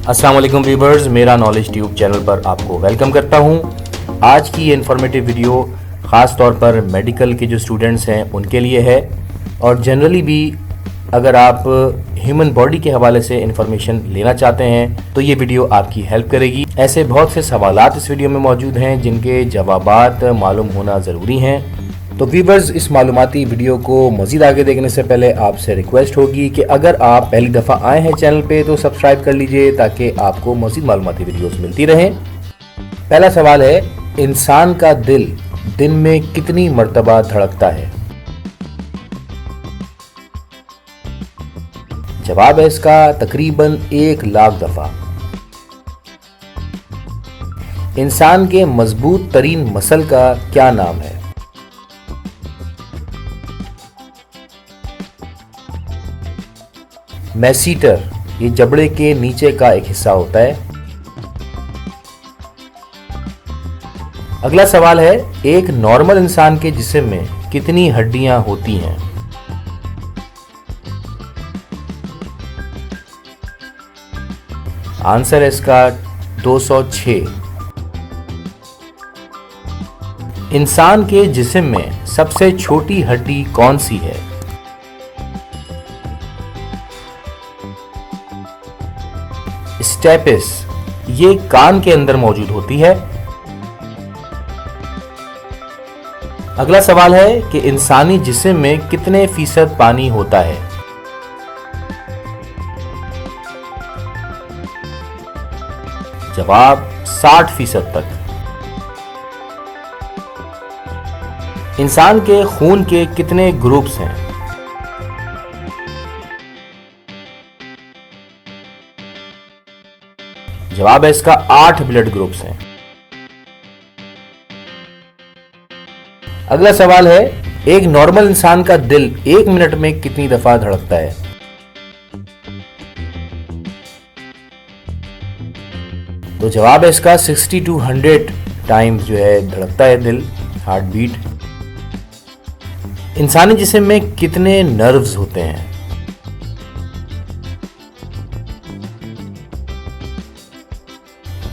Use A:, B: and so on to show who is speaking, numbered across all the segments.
A: अस्सलाम वालेकुम व्यूअर्स, मेरा नॉलेज ट्यूब चैनल पर आपको वेलकम करता हूं। आज की ये इन्फॉर्मेटिव वीडियो ख़ास तौर पर मेडिकल के जो स्टूडेंट्स हैं उनके लिए है, और जनरली भी अगर आप ह्यूमन बॉडी के हवाले से इन्फॉर्मेशन लेना चाहते हैं तो ये वीडियो आपकी हेल्प करेगी। ऐसे बहुत से सवालात इस वीडियो में मौजूद हैं जिनके जवाबात मालूम होना ज़रूरी हैं। तो व्यूअर्स, इस मालूमाती वीडियो को मज़ीद आगे देखने से पहले आपसे रिक्वेस्ट होगी कि अगर आप पहली दफ़ा आए हैं चैनल पे तो सब्सक्राइब कर लीजिए ताकि आपको मज़ीद मालूमाती वीडियोस मिलती रहें। पहला सवाल है, इंसान का दिल दिन में कितनी मरतबा धड़कता है? जवाब है इसका तकरीबन 1 लाख दफ़ा। इंसान के मजबूत तरीन मसल का क्या नाम है? मैसीटर, ये जबड़े के नीचे का एक हिस्सा होता है। अगला सवाल है, एक नॉर्मल इंसान के जिस्म में कितनी हड्डियां होती हैं? आंसर है इसका 206। इंसान के जिस्म में सबसे छोटी हड्डी कौन सी है? स्टेपिस, ये कान के अंदर मौजूद होती है। अगला सवाल है कि इंसानी जिस्म में कितने फीसद पानी होता है? जवाब 60% तक। इंसान के खून के कितने ग्रुप्स हैं? जवाब है इसका 8 ब्लड ग्रुप्स हैं। अगला सवाल है, एक नॉर्मल इंसान का दिल 1 मिनट में कितनी दफा धड़कता है? तो जवाब है इसका 60 to 100 टाइम्स जो है धड़कता है दिल, हार्ट बीट। इंसानी जिस्म में कितने नर्व्स होते हैं?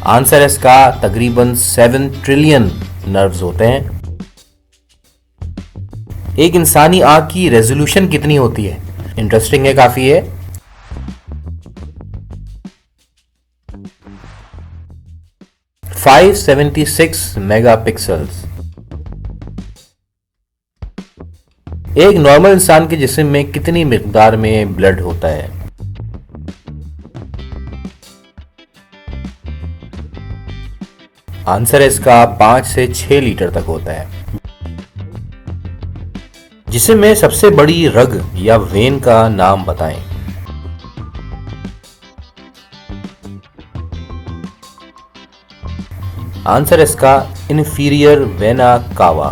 A: आंसर है इसका तकरीबन 7 ट्रिलियन नर्व्स होते हैं। एक इंसानी आंख की रेजोल्यूशन कितनी होती है? इंटरेस्टिंग है, काफी है। — 576 मेगापिक्सल्स। एक नॉर्मल इंसान के जिस्म में कितनी मिकदार में ब्लड होता है? आंसर है इसका 5 से 6 लीटर तक होता है। जिस्म में सबसे बड़ी रग या वेन का नाम बताएं। आंसर है इसका इंफीरियर वेना कावा।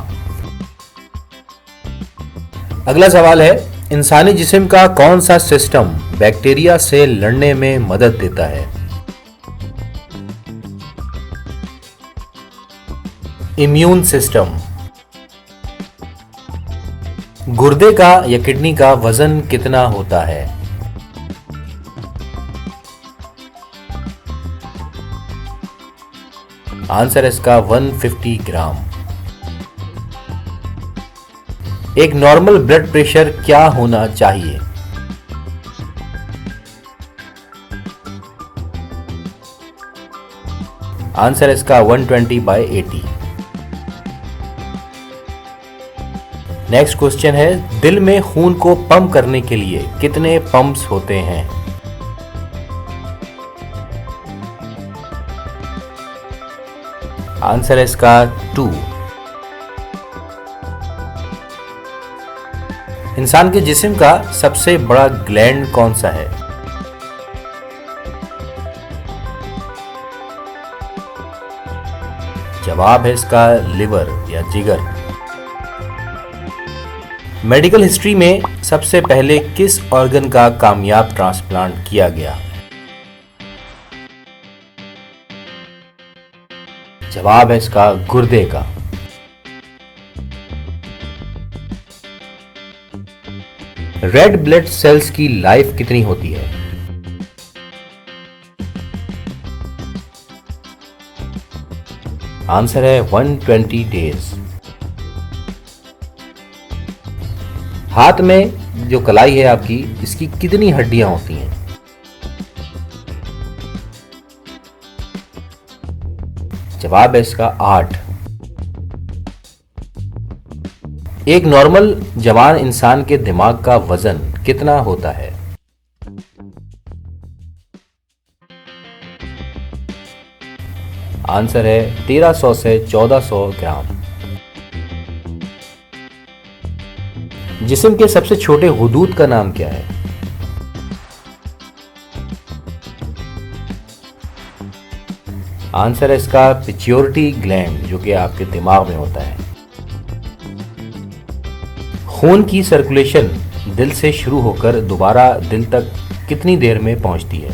A: अगला सवाल है, इंसानी जिस्म का कौन सा सिस्टम बैक्टीरिया से लड़ने में मदद देता है? Immune system. गुर्दे का या किडनी का वजन कितना होता है? आंसर है इसका 150 ग्राम। एक नॉर्मल ब्लड प्रेशर क्या होना चाहिए? आंसर है इसका 120/80। नेक्स्ट क्वेश्चन है, दिल में खून को पंप करने के लिए कितने पंप्स होते हैं? आंसर है इसका 2। इंसान के जिस्म का सबसे बड़ा ग्लैंड कौन सा है? जवाब है इसका लिवर या जिगर। मेडिकल हिस्ट्री में सबसे पहले किस ऑर्गन का कामयाब ट्रांसप्लांट किया गया? जवाब है इसका गुर्दे का। रेड ब्लड सेल्स की लाइफ कितनी होती है? आंसर है 120 डेज। हाथ में जो कलाई है आपकी, इसकी कितनी हड्डियां होती हैं? जवाब है इसका 8। एक नॉर्मल जवान इंसान के दिमाग का वजन कितना होता है? आंसर है 1300 से 1400 ग्राम। जिस्म के सबसे छोटे हुदूद का नाम क्या है? आंसर है इसका पिट्यूटरी ग्लैंड, जो कि आपके दिमाग में होता है। खून की सर्कुलेशन दिल से शुरू होकर दोबारा दिल तक कितनी देर में पहुंचती है?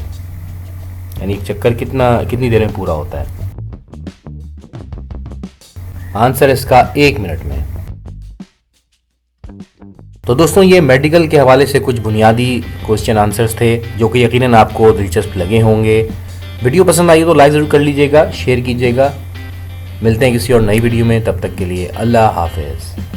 A: यानी एक चक्कर कितनी देर में पूरा होता है? आंसर इसका 1 मिनट में। तो दोस्तों, ये मेडिकल के हवाले से कुछ बुनियादी क्वेश्चन आंसर्स थे जो कि यकीनन आपको दिलचस्प लगे होंगे। वीडियो पसंद आई तो लाइक ज़रूर कर लीजिएगा, शेयर कीजिएगा। मिलते हैं किसी और नई वीडियो में, तब तक के लिए अल्लाह हाफिज़।